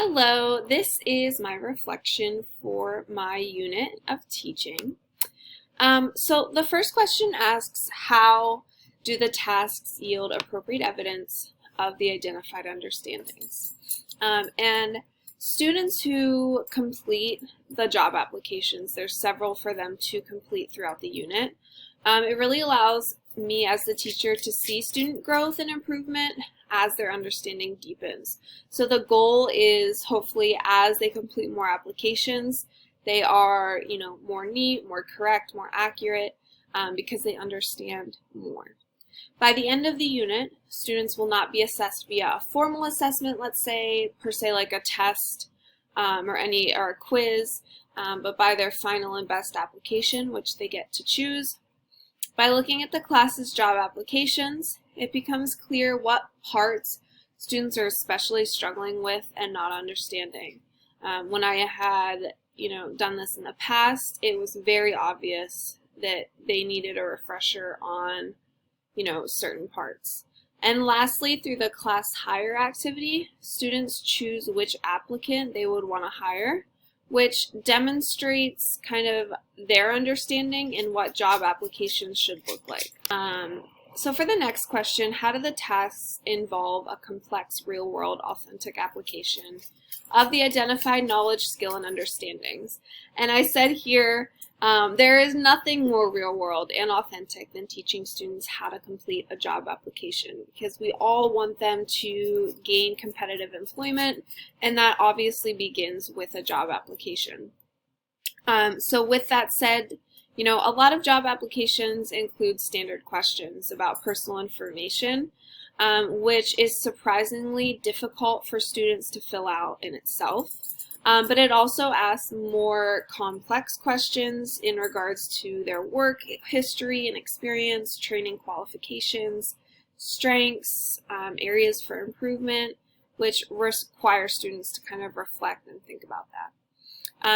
Hello, this is my reflection for my unit of teaching. So the first question asks, how do the tasks yield appropriate evidence of the identified understandings? And students who complete the job applications, there's several for them to complete throughout the unit. It really allows me as the teacher to see student growth and improvement as their understanding deepens. So the goal is hopefully as they complete more applications, they are, more neat, more correct, more accurate, because they understand more. By the end of the unit, students will not be assessed via a formal assessment, let's say, per se like a test or a quiz, but by their final and best application, which they get to choose. By looking at the class's job applications, it becomes clear what parts students are especially struggling with and not understanding. When I had, done this in the past, it was very obvious that they needed a refresher on, certain parts. And lastly, through the class hire activity, students choose which applicant they would want to hire, which demonstrates kind of their understanding in what job applications should look like. So for the next question, how do the tasks involve a complex real-world authentic application of the identified knowledge, skill, and understandings? And I said here, there is nothing more real-world and authentic than teaching students how to complete a job application, because we all want them to gain competitive employment, and that obviously begins with a job application. So with that said, a lot of job applications include standard questions about personal information, which is surprisingly difficult for students to fill out in itself. But it also asks more complex questions in regards to their work history and experience, training qualifications, strengths, areas for improvement, which require students to kind of reflect and think about that.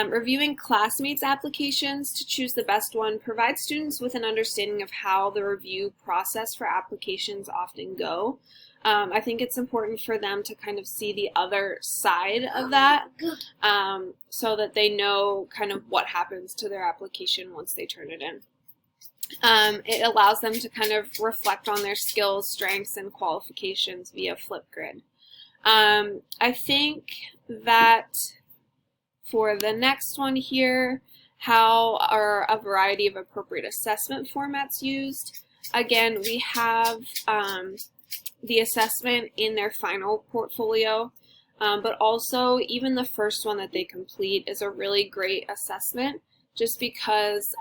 Reviewing classmates' applications to choose the best one provides students with an understanding of how the review process for applications often go. I think it's important for them to kind of see the other side of that, so that they know kind of what happens to their application once they turn it in. It allows them to kind of reflect on their skills, strengths, and qualifications via Flipgrid. I think that for the next one here, how are a variety of appropriate assessment formats used? Again, we have the assessment in their final portfolio, but also even the first one that they complete is a really great assessment, just because,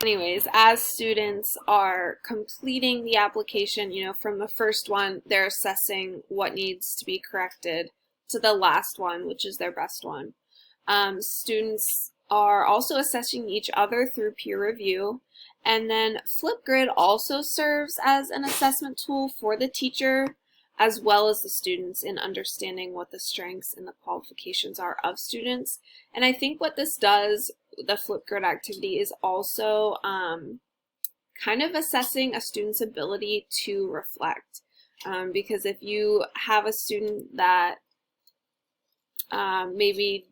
anyways, as students are completing the application, from the first one, they're assessing what needs to be corrected to the last one, which is their best one. Students are also assessing each other through peer review. And then Flipgrid also serves as an assessment tool for the teacher as well as the students in understanding what the strengths and the qualifications are of students. And I think what this does, the Flipgrid activity, is also kind of assessing a student's ability to reflect. Because if you have a student that maybe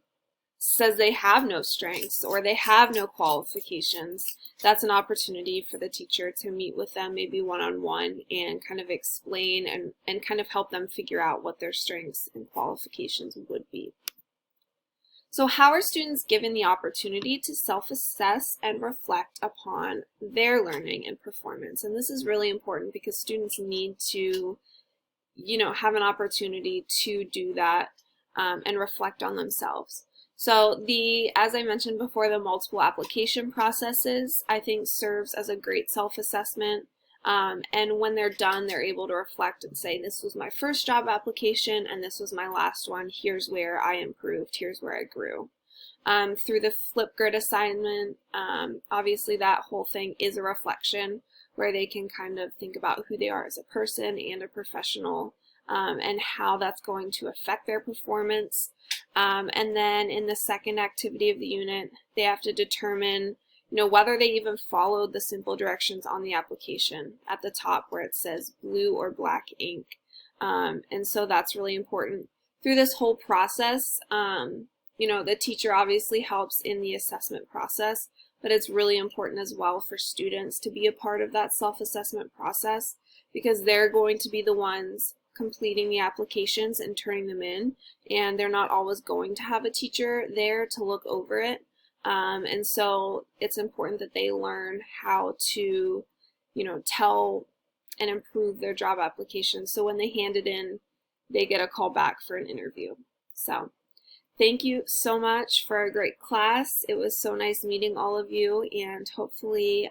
says they have no strengths or they have no qualifications, that's an opportunity for the teacher to meet with them maybe one-on-one and kind of explain and kind of help them figure out what their strengths and qualifications would be. So how are students given the opportunity to self-assess and reflect upon their learning and performance? And this is really important because students need to, have an opportunity to do that and reflect on themselves. So as I mentioned before, the multiple application processes, I think, serves as a great self-assessment. And when they're done, they're able to reflect and say, this was my first job application and this was my last one. Here's where I improved. Here's where I grew. Through the Flipgrid assignment, obviously that whole thing is a reflection where they can kind of think about who they are as a person and a professional, and how that's going to affect their performance. And then in the second activity of the unit, they have to determine, whether they even followed the simple directions on the application at the top where it says blue or black ink. And so that's really important. Through this whole process, the teacher obviously helps in the assessment process, but it's really important as well for students to be a part of that self-assessment process, because they're going to be the ones completing the applications and turning them in, and they're not always going to have a teacher there to look over it. And so it's important that they learn how to, tell and improve their job application, so when they hand it in, they get a call back for an interview. So thank you so much for a great class. It was so nice meeting all of you, and hopefully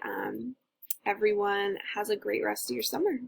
everyone has a great rest of your summer.